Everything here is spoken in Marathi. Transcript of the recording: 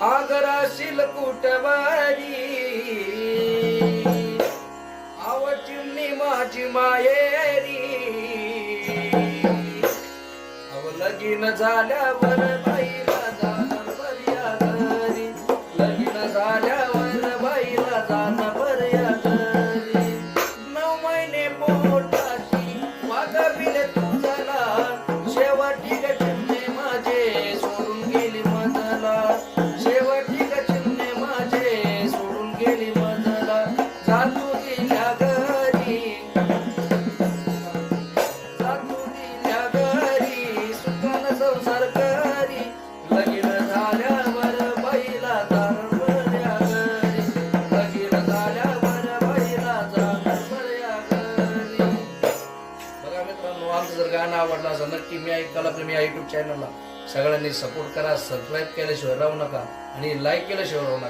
आगराशील कुटवारी आव चिमणी माझी मायेरी अव लगीन झाल्यावर बाईला जाणार बऱ्या घरी लगीन झाल्यावर बाईला जाणार बऱ्या घरी 9 महिने पोटाची वागविले तुझला शेवटी ग चिमणे माझे सोडून गेली मजला शेवटी ग चिमणे माझे सोडून गेली मजला जातू दिल्या घरी जातू दिल्या घरी सुखान संसार करी लगीन झाल्यावर बाईला जाणार बऱ्या घरी लगीन झाल्यावर बाईला जाणार बऱ्या घरी. बघा मित्रांनो, आमचं जर गाणं आवडलं असं नक्की मी कलाप्रेमी या युट्यूब चॅनलला सगळ्यांनी सपोर्ट करा. सबस्क्राईब केल्याशिवाय राहू नका आणि लाईक केल्याशिवाय राहू नका.